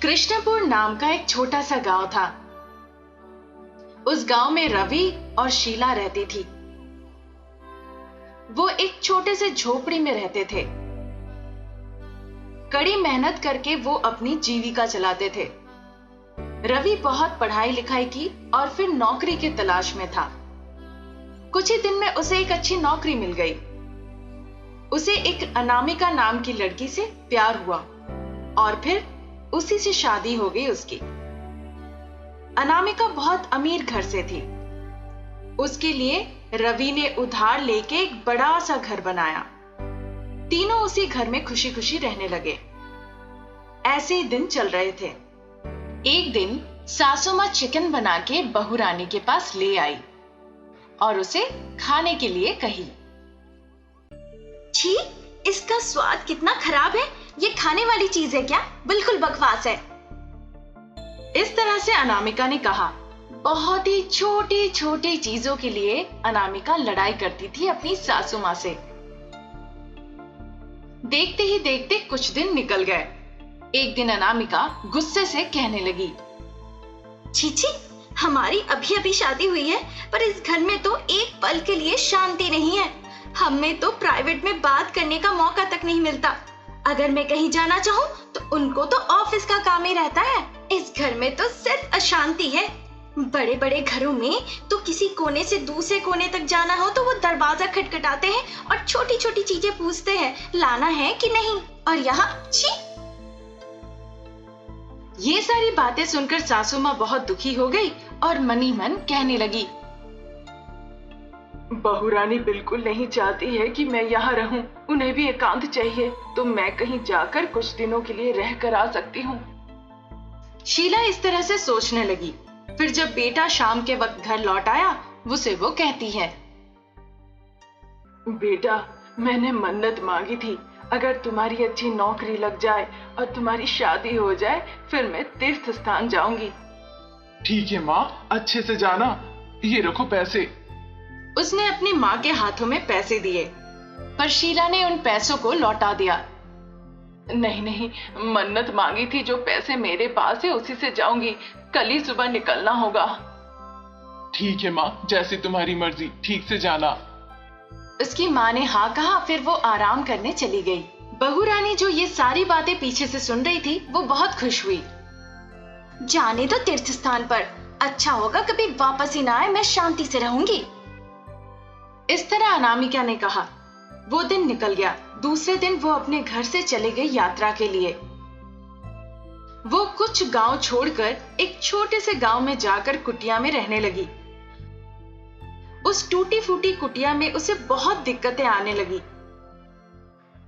कृष्णपुर नाम का एक छोटा सा गांव था। उस गांव में रवि और शीला रहती थी। वो एक छोटे से झोपड़ी में रहते थे। कड़ी मेहनत करके वो अपनी जीविका चलाते थे। रवि बहुत पढ़ाई लिखाई की और फिर नौकरी की तलाश में था। कुछ ही दिन में उसे एक अच्छी नौकरी मिल गई। उसे एक अनामिका नाम की लड़की से प्यार हुआ और फिर उसी से शादी हो गई उसकी। अनामिका बहुत अमीर घर से थी। उसके लिए रवि ने उधार लेके एक बड़ा सा घर बनाया। तीनों उसी घर में खुशी खुशी रहने लगे। ऐसे ही दिन चल रहे थे। एक दिन सासू मां चिकन बना के बहू रानी के पास ले आई और उसे खाने के लिए कही। छी, इसका स्वाद कितना खराब है। ये खाने वाली चीज है क्या? बिल्कुल बकवास है। इस तरह से अनामिका ने कहा। बहुत ही छोटी छोटी चीजों के लिए अनामिका लड़ाई करती थी अपनी सासू मां से। देखते ही देखते कुछ दिन निकल गए। एक दिन अनामिका गुस्से से कहने लगी, छी छी, हमारी अभी अभी शादी हुई है, पर इस घर में तो एक पल के लिए शांति नहीं है। हमें तो प्राइवेट में बात करने का मौका तक नहीं मिलता। अगर मैं कहीं जाना चाहूँ तो उनको तो ऑफिस का काम ही रहता है। इस घर में तो सिर्फ अशांति है। बड़े बड़े घरों में तो किसी कोने से दूसरे कोने तक जाना हो तो वो दरवाजा खटखटाते हैं और छोटी छोटी चीजें पूछते हैं, लाना है कि नहीं। और यहाँ छी। ये सारी बातें सुनकर सासू मां बहुत दुखी हो गई और मनी मन कहने लगी, बहू रानी बिल्कुल नहीं चाहती है कि मैं यहाँ रहूं। उन्हें भी एकांत चाहिए, तो मैं कहीं जाकर कुछ दिनों के लिए रह कर आ सकती हूँ। शीला इस तरह से सोचने लगी। फिर जब बेटा शाम के वक्त घर लौट आया, उसे वो कहती है, बेटा, मैंने मन्नत मांगी थी, अगर तुम्हारी अच्छी नौकरी लग जाए और तुम्हारी शादी हो जाए, फिर मैं तीर्थ स्थान जाऊंगी। ठीक है माँ, अच्छे से जाना। ये रखो पैसे। उसने अपनी माँ के हाथों में पैसे दिए, पर शीला ने उन पैसों को लौटा दिया। नहीं नहीं, मन्नत मांगी थी, जो पैसे मेरे पास है उसी से जाऊंगी। कल ही सुबह निकलना होगा। ठीक है माँ, जैसे तुम्हारी मर्जी, ठीक से जाना। उसकी माँ ने हाँ कहा। फिर वो आराम करने चली गई। बहू रानी जो ये सारी बातें पीछे से सुन रही थी, वो बहुत खुश हुई। जाने दो तीर्थ स्थान पर। अच्छा होगा कभी वापस ही ना आए, मैं शांति से रहूंगी। इस तरह अनामिका ने कहा। वो दिन निकल गया। दूसरे दिन वो अपने घर से चले गई यात्रा के लिए। वो कुछ गांव छोड़कर एक छोटे से गांव में जाकर कुटिया में रहने लगी। उस टूटी फूटी कुटिया में उसे बहुत दिक्कतें आने लगी।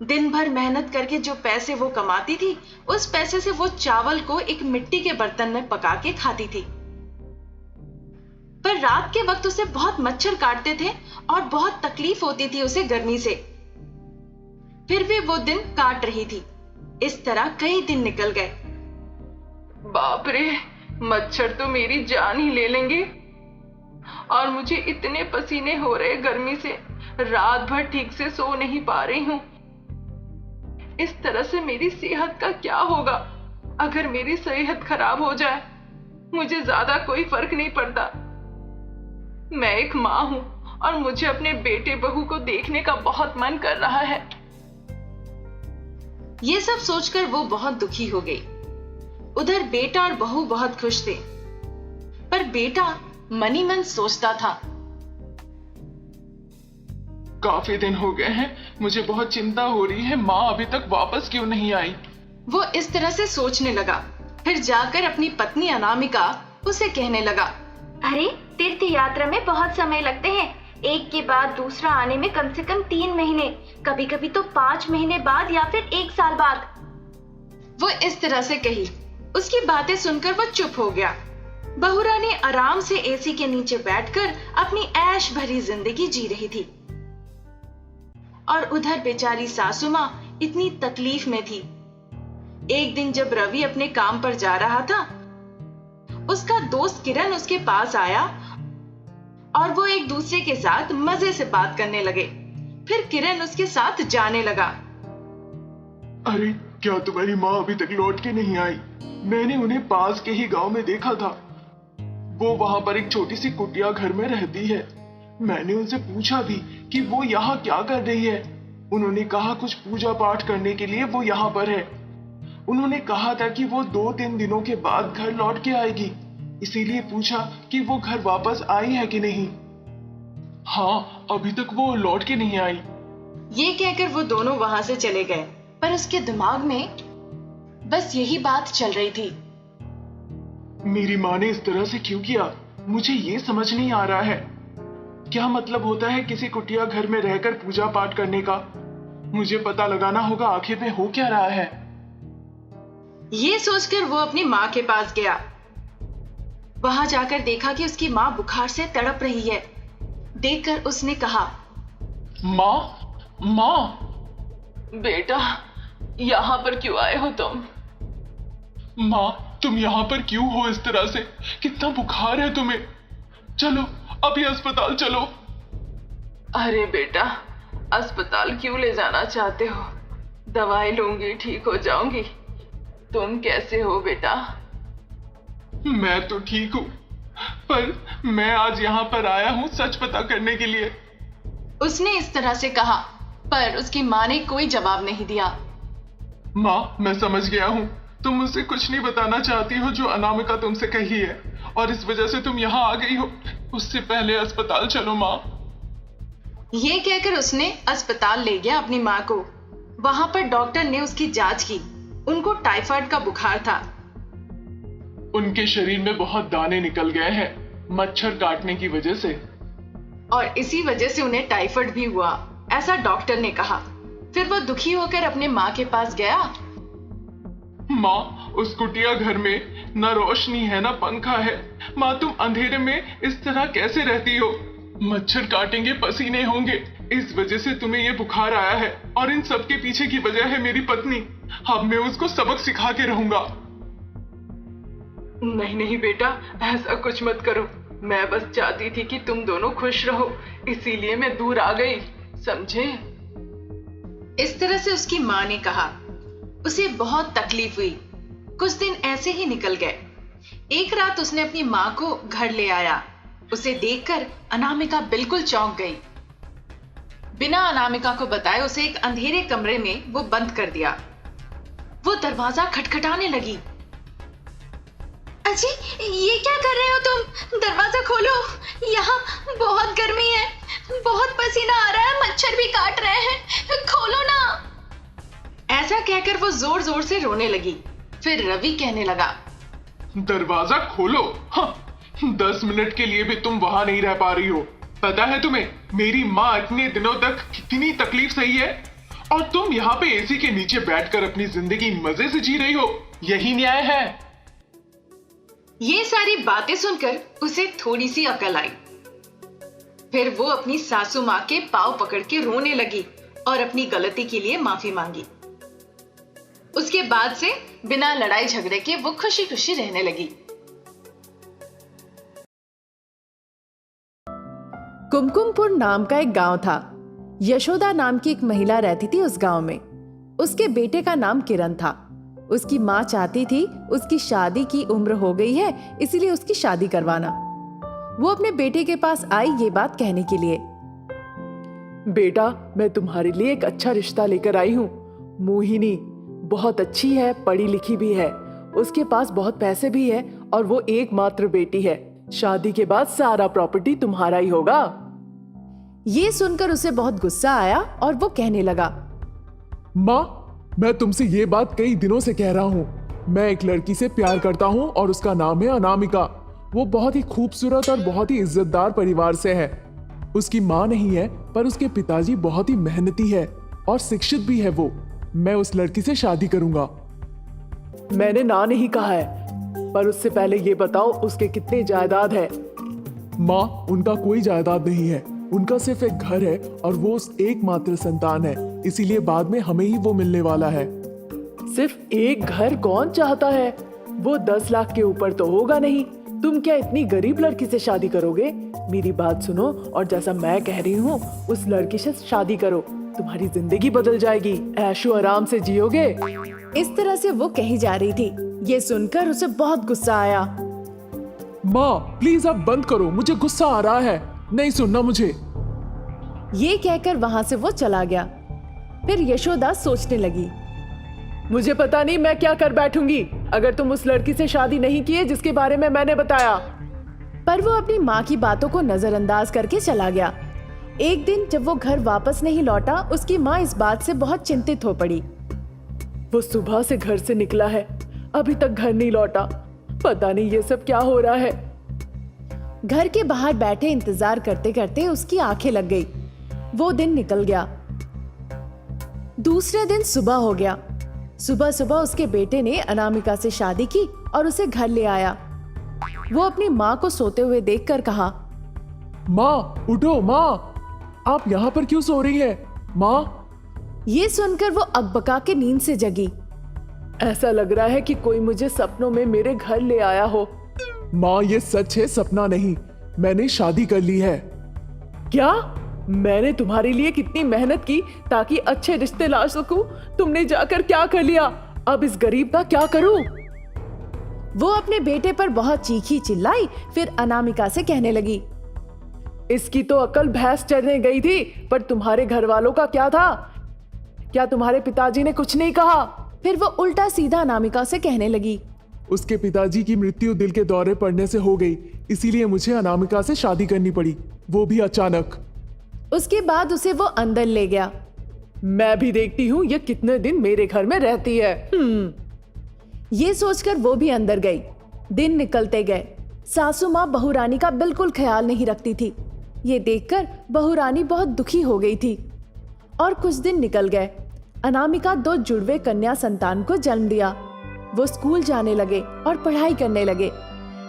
दिन भर मेहनत करके जो पैसे वो कमाती थी, उस पैसे से वो चावल को एक मिट्टी के बर्तन में पका के खाती थी। पर रात के वक्त उसे बहुत मच्छर काटते थे और बहुत तकलीफ होती थी उसे गर्मी से। फिर भी वो दिन काट रही थी। इस तरह कई दिन निकल गए। बाप रे, मच्छर तो मेरी जान ही ले लेंगे और मुझे इतने पसीने हो रहे गर्मी से, रात भर ठीक से सो नहीं पा रही हूं। इस तरह से मेरी सेहत का क्या होगा? अगर मेरी सेहत खराब हो जाए, मुझे ज्यादा कोई फर्क नहीं पड़ता। मैं एक माँ हूं और मुझे अपने बेटे बहू को देखने का बहुत मन कर रहा है। ये सब सोचकर वो बहुत दुखी हो गई। उधर बेटा और बहू बहुत खुश थे, पर बेटा मनी मन सोचता था, काफी दिन हो गए हैं, मुझे बहुत चिंता हो रही है, माँ अभी तक वापस क्यों नहीं आई। वो इस तरह से सोचने लगा। फिर जाकर अपनी पत्नी अनामिका उसे कहने लगा, अरे, तीर्थ यात्रा में बहुत समय लगते हैं। एक के बाद दूसरा आने में कम से कम 3 महीने, कभी कभी तो 5 महीने बाद या फिर 1 साल बाद। वो इस तरह से कही। उसकी बातें सुनकर वो चुप हो गया। बहू रानी आराम से एसी के नीचे बैठकर अपनी ऐश भरी जिंदगी जी रही थी और उधर बेचारी सासू मां इतनी तकलीफ में थी। एक दिन जब रवि अपने काम पर जा रहा था, उसका दोस्त किरण उसके पास आया और वो एक दूसरे के साथ मजे से बात करने लगे। फिर किरण उसके साथ जाने लगा। अरे, क्या तुम्हारी माँ अभी तक लौट के नहीं आई? मैंने उन्हें पास के ही गांव में देखा था। वो वहां पर एक छोटी सी कुटिया घर में रहती है। मैंने उनसे पूछा भी कि वो यहाँ क्या कर रही है। उन्होंने कहा कुछ पूजा पाठ करने के लिए वो यहाँ पर है। उन्होंने कहा था कि वो 2-3 दिनों के बाद घर लौट के आएगी, इसीलिए पूछा कि वो घर वापस आई है कि नहीं। हाँ, अभी तक वो लौट के नहीं आई। ये कहकर वो दोनों वहां से चले गए, पर उसके दिमाग में बस यही बात चल रही थी। मेरी माँ ने इस तरह से क्यों किया, मुझे ये समझ नहीं आ रहा है। क्या मतलब होता है किसी कुटिया घर में रहकर पूजा पाठ करने का? मुझे पता लगाना होगा आखिर में हो क्या रहा है। ये सोचकर वो अपनी माँ के पास गया। वहां जाकर देखा कि उसकी माँ बुखार से तड़प रही है। देखकर उसने कहा, माँ, बेटा, यहाँ पर क्यों आए हो तुम? माँ, तुम यहाँ पर क्यों हो इस तरह से? कितना बुखार है तुम्हें? चलो अभी अस्पताल चलो। अरे बेटा, अस्पताल क्यों ले जाना चाहते हो? दवाई लूंगी, ठीक हो जाऊंगी। तुम कैसे हो बेटा? मैं तो ठीक हूँ, पर मैं आज यहाँ पर आया हूँ सच पता करने के लिए। उसने इस तरह से कहा, पर उसकी माँ ने कोई जवाब नहीं दिया। माँ, मैं समझ गया हूँ, तुम मुझसे कुछ नहीं बताना चाहती हो जो अनामिका तुमसे कही है, और इस वजह से तुम यहाँ आ गई हो। उससे पहले अस्पताल चलो माँ। ये कहकर उसने अस्पताल ले गया अपनी माँ को। वहां पर डॉक्टर ने उसकी जांच की। उनको टाइफाइड का बुखार था। उनके शरीर में बहुत दाने निकल गए हैं मच्छर काटने की वजह से, और इसी वजह से उन्हें टाइफाइड भी हुआ, ऐसा डॉक्टर ने कहा। फिर वो दुखी होकर अपने माँ के पास गया। माँ, उस कुटिया घर में न रोशनी है न पंखा है। माँ, तुम अंधेरे में इस तरह कैसे रहती हो? मच्छर काटेंगे, पसीने होंगे, इस वजह से तुम्हें ये बुखार आया है, और इन सब के पीछे की वजह है मेरी पत्नी। अब मैं उसको सबक सिखा के रहूंगा। नहीं बेटा, ऐसा कुछ मत करो। मैं बस चाहती थी कि तुम दोनों खुश रहो, इसीलिए मैं दूर आ गई, समझे? इस तरह से उसकी माँ ने कहा। उसे बहुत तकलीफ हुई। कुछ दिन ऐसे ही निकल गए। एक रात उसने अपनी माँ को घर ले आया। उसे देखकर अनामिका बिल्कुल चौंक गई। बिना अनामिका को बताए उसे एक अंधेरे कमरे में वो बंद कर दिया। वो दरवाजा खटखटाने लगी। अजी, ये क्या कर रहे हो तुम? दरवाजा खोलो, यहाँ बहुत गर्मी है, बहुत पसीना आ रहा है, मच्छर भी काट रहे हैं, खोलो ना। ऐसा कहकर वो जोर जोर से रोने लगी। फिर रवि कहने लगा, दरवाजा खोलो? हाँ, 10 मिनट के लिए भी तुम वहां नहीं रह पा रही हो। पता है तुम्हें मेरी माँ इतने दिनों तक कितनी तकलीफ सही है, और तुम यहाँ पे एसी के नीचे बैठकर अपनी जिंदगी मजे से जी रही हो। यही न्याय है? ये सारी बातें सुनकर उसे थोड़ी सी अकल आई। फिर वो अपनी सासू माँ के पांव पकड़ के रोने लगी और अपनी गलती के लिए माफी मांगी। उसके बाद से बिना लड़ाई झगड़े के वो खुशी खुशी रहने लगी। कुमकुमपुर नाम का एक गांव था। यशोदा नाम की एक महिला रहती थी उस गांव में। उसके बेटे का नाम किरण था। उसकी माँ चाहती थी उसकी शादी की उम्र हो गई है, इसीलिए उसकी शादी करवाना। वो अपने बेटे के पास आई ये बात कहने के लिए। बेटा, मैं तुम्हारे लिए एक अच्छा रिश्ता लेकर आई हूँ। मोहिनी बहुत अच्छी है, पढ़ी लिखी भी है, उसके पास बहुत पैसे भी है, और वो एकमात्र बेटी है। शादी के बाद सारा प्रॉपर्टी तुम्हारा ही होगा। ये सुनकर उसे बहुत गुस्सा आया और वो कहने लगा, माँ, मैं तुमसे ये बात कई दिनों से कह रहा हूँ। मैं एक लड़की से प्यार करता हूँ और उसका नाम है अनामिका। वो बहुत ही खूबसूरत और बहुत ही इज्जतदार परिवार से है। उसकी माँ नहीं है, पर उसके पिताजी बहुत ही मेहनती है और शिक्षित भी है। वो मैं उस लड़की से शादी करूंगा। मैंने ना नहीं कहा है, पर उससे पहले ये बताओ उसके कितने जायदाद है? माँ, उनका कोई जायदाद नहीं है। उनका सिर्फ एक घर है और वो एकमात्र संतान है, इसीलिए बाद में हमें ही वो मिलने वाला है। सिर्फ एक घर कौन चाहता है? वो 10 लाख के ऊपर तो होगा नहीं। तुम क्या इतनी गरीब लड़की से शादी करोगे? मेरी बात सुनो और जैसा मैं कह रही हूँ उस लड़की से शादी करो। तुम्हारी जिंदगी बदल जाएगी, ऐशो आराम से जियोगे। इस तरह से वो कही जा रही थी। ये सुनकर उसे बहुत गुस्सा आया। माँ प्लीज अब बंद करो, मुझे गुस्सा आ रहा है, नहीं सुनना मुझे। ये कहकर वहां से वो चला गया। फिर यशोदा सोचने लगी, मुझे पता नहीं मैं क्या कर बैठूंगी अगर तुम उस लड़की से शादी नहीं किए जिसके बारे में मैंने बताया। पर वो अपनी माँ की बातों को नजरअंदाज करके चला गया। एक दिन जब वो घर वापस नहीं लौटा, उसकी माँ इस बात से बहुत चिंतित हो पड़ी। वो सुबह से घर से निकला है, अभी तक घर नहीं लौटा, पता नहीं ये सब क्या हो रहा है। घर के बाहर बैठे इंतजार करते करते उसकी आंखें लग गई। वो दिन निकल गया। दूसरे दिन सुबह हो गया। सुबह सुबह उसके बेटे ने अनामिका से शादी की और उसे घर ले आया। वो अपनी माँ को सोते हुए देखकर कहा, माँ उठो, माँ आप यहाँ पर क्यों सो रही हैं? माँ। ये सुनकर वो अकबका के नींद से जगी। ऐसा लग रहा है कि कोई मुझे सपनों में मेरे घर ले आया हो। माँ ये सच है, सपना नहीं, मैंने शादी कर ली है। क्या? मैंने तुम्हारे लिए कितनी मेहनत की ताकि अच्छे रिश्ते ला सकूं, तुमने जाकर क्या कर लिया? अब इस गरीब का क्या करूं? वो अपने बेटे पर बहुत चीखी चिल्लाई। फिर अनामिका से कहने लगी, इसकी तो अकल भैंस चरने गई थी, पर तुम्हारे घर वालों का क्या था? क्या तुम्हारे पिताजी ने कुछ नहीं कहा? फिर वो उल्टा सीधा अनामिका से कहने लगी, उसके पिताजी की मृत्यु दिल के दौरे पड़ने से हो गई, इसीलिए मुझे अनामिका से शादी करनी पड़ी, वो भी अचानक। उसके बाद उसे वो अंदर ले गया। मैं भी देखती हूँ ये कितने दिन मेरे घर में रहती है। ये सोचकर वो भी अंदर गई। दिन निकलते गए। सासू माँ बहुरानी का बिल्कुल ख्याल नहीं रखती थी। ये देखकर बहुरानी बहुत दुखी हो गई थी। और कुछ दिन निकल गए। अनामिका 2 जुड़वे कन्या संतान को जन्म दिया। वो स्कूल जाने लगे और पढ़ाई करने लगे।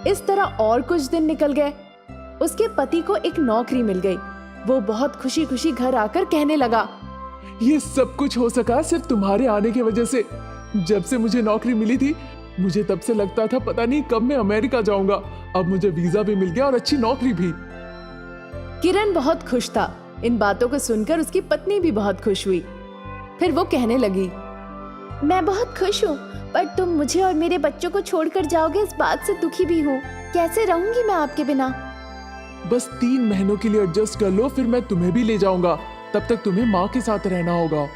इस तरह और कुछ दिन निकल गए। उसके पति को एक नौकरी मिल गई। वो बहुत खुशी खुशी घर आकर कहने लगा, ये सब कुछ हो सका सिर्फ तुम्हारे आने की वजह से। जब से मुझे नौकरी मिली थी, मुझे तब से लगता था पता नहीं कब मैं अमेरिका जाऊंगा। अब मुझे वीजा भी मिल गया और अच्छी नौकरी भी। किरण बहुत खुश था। इन बातों को सुनकर उसकी पत्नी भी बहुत खुश हुई। फिर वो कहने लगी, मैं बहुत खुश हूँ, पर तुम मुझे और मेरे बच्चों को छोड़कर जाओगे, इस बात से दुखी भी हूँ। कैसे रहूंगी मैं आपके बिना? बस 3 महीनों के लिए एडजस्ट कर लो, फिर मैं तुम्हें भी ले जाऊंगा। तब तक तुम्हें माँ के साथ रहना होगा।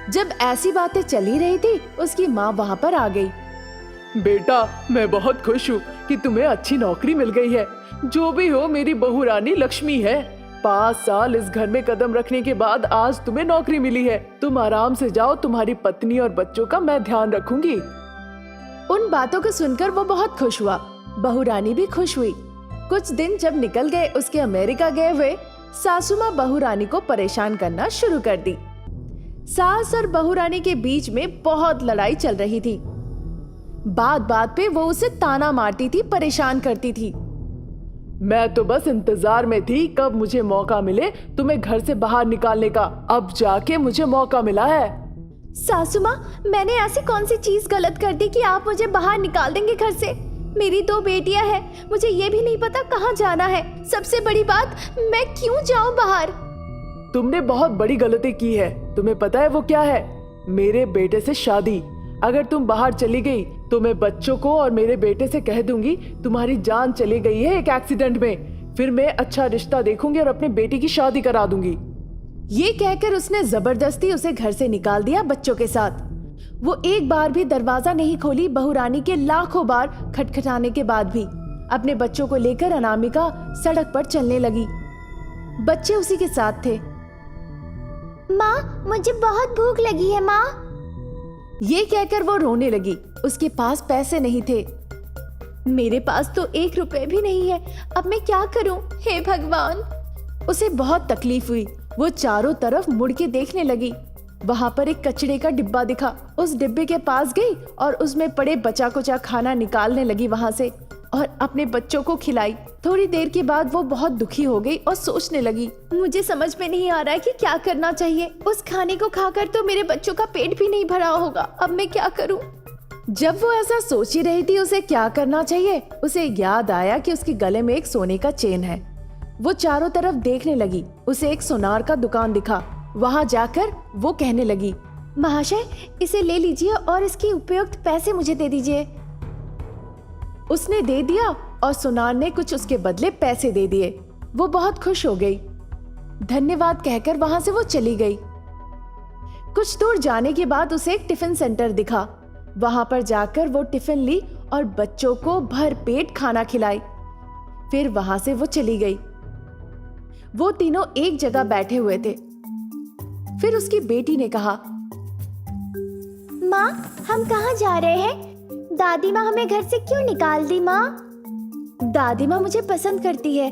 जब ऐसी बातें चली रही थी, उसकी माँ वहाँ पर आ गई। बेटा, मैं बहुत खुश हूँ कि तुम्हें अच्छी नौकरी मिल गई है। जो भी हो, मेरी बहू रानी लक्ष्मी है। 5 साल इस घर में कदम रखने के बाद आज तुम्हें नौकरी मिली है। तुम आराम से जाओ, तुम्हारी पत्नी और बच्चों का मैं ध्यान रखूंगी। उन बातों को सुनकर वो बहुत खुश हुआ। बहू रानी भी खुश हुई। कुछ दिन जब निकल गए, उसके अमेरिका गए हुए सासू माँ बहू रानी को परेशान करना शुरू कर दी। सास और बहू रानी के बीच में बहुत लड़ाई चल रही थी। बात बात पे वो उसे ताना मारती थी, परेशान करती थी। मैं तो बस इंतजार में थी कब मुझे मौका मिले तुम्हें घर से बाहर निकालने का। अब जाके मुझे मौका मिला है। सासू माँ, मैंने ऐसी कौन सी चीज गलत कर दी कि आप मुझे बाहर निकाल देंगे घर से? मेरी 2 बेटियां हैं, मुझे ये भी नहीं पता कहाँ जाना है। सबसे बड़ी बात, मैं क्यों जाऊं बाहर? तुमने बहुत बड़ी गलती की है। तुम्हें पता है वो क्या है? मेरे बेटे से शादी। अगर तुम बाहर चली गई तो मैं बच्चों को और मेरे बेटे से कह दूंगी तुम्हारी जान चली गई है एक एक्सीडेंट में। फिर मैं अच्छा रिश्ता देखूंगी और अपने बेटी की शादी करा दूंगी। ये कहकर उसने जबरदस्ती उसे घर से निकाल दिया बच्चों के साथ। वो एक बार भी दरवाजा नहीं खोली। बहू रानी के लाखों बार खटखटाने के बाद भी अपने बच्चों को लेकर अनामिका सड़क पर चलने लगी। बच्चे उसी के साथ थे। माँ, मुझे बहुत भूख लगी है माँ। ये कहकर वो रोने लगी। उसके पास पैसे नहीं थे। मेरे पास तो 1 रुपए भी नहीं है, अब मैं क्या करूं? हे भगवान! उसे बहुत तकलीफ हुई। वो चारों तरफ मुड़ के देखने लगी। वहां पर एक कचड़े का डिब्बा दिखा। उस डिब्बे के पास गई और उसमें पड़े बचा कुचा खाना निकालने लगी वहां से और अपने बच्चों को खिलाई। थोड़ी देर के बाद वो बहुत दुखी हो गई और सोचने लगी, मुझे समझ में नहीं आ रहा है कि क्या करना चाहिए। उस खाने को खाकर तो मेरे बच्चों का पेट भी नहीं भरा होगा, अब मैं क्या करूं? जब वो ऐसा सोच ही रही थी उसे क्या करना चाहिए, उसे याद आया कि उसके गले में एक सोने का चेन है। वो चारों तरफ देखने लगी। उसे एक सुनार का दुकान दिखा। वहां जाकर वो कहने लगी, महाशय, इसे ले लीजिए और इसकी उपयुक्त पैसे मुझे दे दीजिए। उसने दे दिया और सुनार ने कुछ उसके बदले पैसे दे दिए। वो बहुत खुश हो गई। धन्यवाद कहकर वहां से वो चली गई। कुछ दूर जाने के बाद उसे एक टिफिन सेंटर दिखा। वहां पर जाकर वो टिफिन ली और बच्चों को भर पेट खाना खिलाई। फिर वहां से वो चली गई। वो तीनों एक जगह बैठे हुए थे। फिर उसकी बेटी ने कहा, माँ, हम कहाँ जा रहे हैं? दादी माँ हमें घर से क्यों निकाल दी? माँ, दादी माँ मुझे पसंद करती है,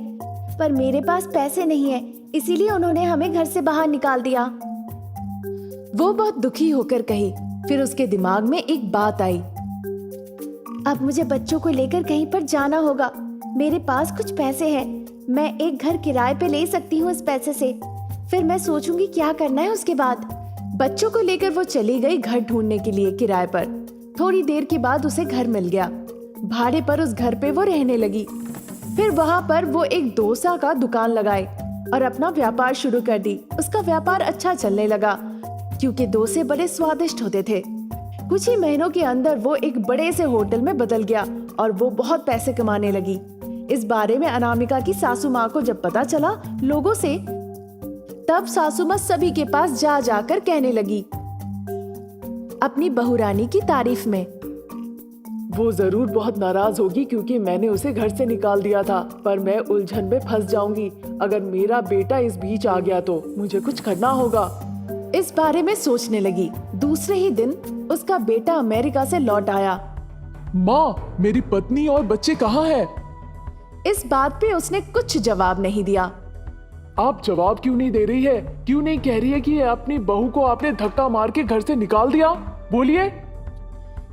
पर मेरे पास पैसे नहीं है, इसीलिए उन्होंने हमें घर से बाहर निकाल दिया। वो बहुत दुखी होकर कही। फिर उसके दिमाग में एक बात आई, अब मुझे बच्चों को लेकर कहीं पर जाना होगा। मेरे पास कुछ पैसे हैं, मैं एक घर किराए पे ले सकती हूँ इस पैसे से। फिर मैं सोचूंगी क्या करना है उसके बाद। बच्चों को लेकर वो चली गई घर ढूंढने के लिए किराए पर। थोड़ी देर के बाद उसे घर मिल गया। भाड़े पर उस घर पे वो रहने लगी। फिर वहां पर वो एक डोसा का दुकान लगाई और अपना व्यापार शुरू कर दी। उसका व्यापार अच्छा चलने लगा क्योंकि डोसे बड़े स्वादिष्ट होते थे। कुछ ही महीनों के अंदर वो एक बड़े से होटल में बदल गया और वो बहुत पैसे कमाने लगी। इस बारे में अनामिका की सासू माँ को जब पता चला लोगों से, तब सासू माँ सभी के पास जा जाकर कहने लगी अपनी बहुरानी की तारीफ में। वो जरूर बहुत नाराज होगी क्योंकि मैंने उसे घर से निकाल दिया था, पर मैं उलझन में फंस जाऊंगी। अगर मेरा बेटा इस बीच आ गया तो मुझे कुछ करना होगा। इस बारे में सोचने लगी। दूसरे ही दिन उसका बेटा अमेरिका से लौट आया। माँ, मेरी पत्नी और बच्चे कहाँ हैं? इस बात पे उसने कुछ जवाब नहीं दिया। आप जवाब क्यों नहीं दे रही है? क्यों नहीं कह रही है कि अपनी बहू को आपने धक्का मार के घर से निकाल दिया? बोलिए।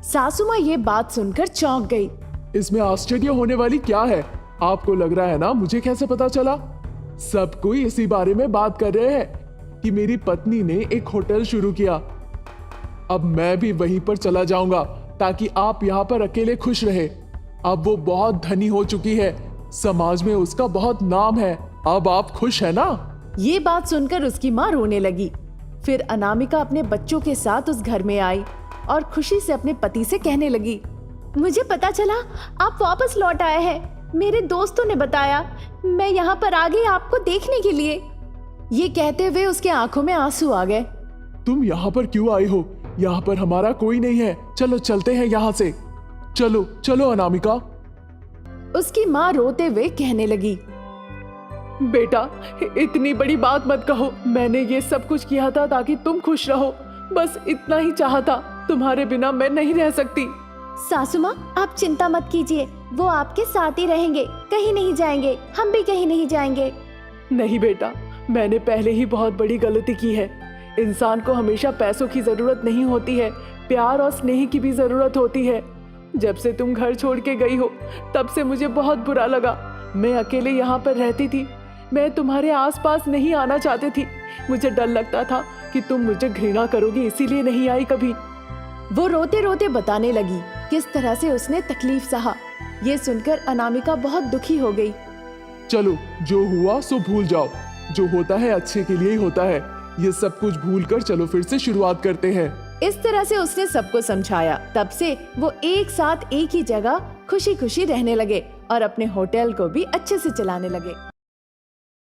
सासू माँ ये बात सुनकर चौंक गई। इसमें आश्चर्य होने वाली क्या है? आपको लग रहा है ना मुझे कैसे पता चला? सब कोई इसी बारे में बात कर रहे हैं कि मेरी पत्नी ने एक होटल शुरू किया। अब मैं भी वहीं पर चला जाऊंगा ताकि आप यहाँ पर अकेले खुश रहे। अब वो बहुत धनी हो चुकी है, समाज में उसका बहुत नाम है। अब आप खुश है ना? ये बात सुनकर उसकी माँ रोने लगी। फिर अनामिका अपने बच्चों के साथ उस घर में आई और खुशी से अपने पति से कहने लगी, मुझे पता चला आप वापस लौट आए हैं। मेरे दोस्तों ने बताया। मैं यहाँ पर आ गई आपको देखने के लिए। ये कहते हुए उसके आंखों में आंसू आ गए। तुम यहाँ पर क्यों आई हो? यहाँ पर हमारा कोई नहीं है। चलो चलते हैं यहाँ से। चलो चलो अनामिका। उसकी माँ रोते हुए कहने लगी, बेटा, इतनी बड़ी बात मत कहो। मैंने ये सब कुछ किया था ताकि तुम खुश रहो, बस इतना ही चाहा था। तुम्हारे बिना मैं नहीं रह सकती। सासू माँ, आप चिंता मत कीजिए, वो आपके साथ ही रहेंगे, कहीं नहीं जाएंगे। हम भी कहीं नहीं जाएंगे। नहीं बेटा, मैंने पहले ही बहुत बड़ी गलती की है। इंसान को हमेशा पैसों की जरूरत नहीं होती है, प्यार और स्नेह की भी जरूरत होती है। जब से तुम घर छोड़ के गई हो तब से मुझे बहुत बुरा लगा। मैं अकेले यहाँ पर रहती थी। मैं तुम्हारे आसपास नहीं आना चाहती थी। मुझे डर लगता था कि तुम मुझे घृणा करोगी, इसीलिए नहीं आई कभी। वो रोते रोते बताने लगी किस तरह से उसने तकलीफ सहा। ये सुनकर अनामिका बहुत दुखी हो गई। चलो, जो हुआ सो भूल जाओ। जो होता है अच्छे के लिए ही होता है। ये सब कुछ भूलकर चलो फिर से शुरुआत करते हैं। इस तरह से उसने सबको समझाया। तब से वो एक साथ एक ही जगह खुशी खुशी रहने लगे और अपने होटल को भी अच्छे से चलाने लगे।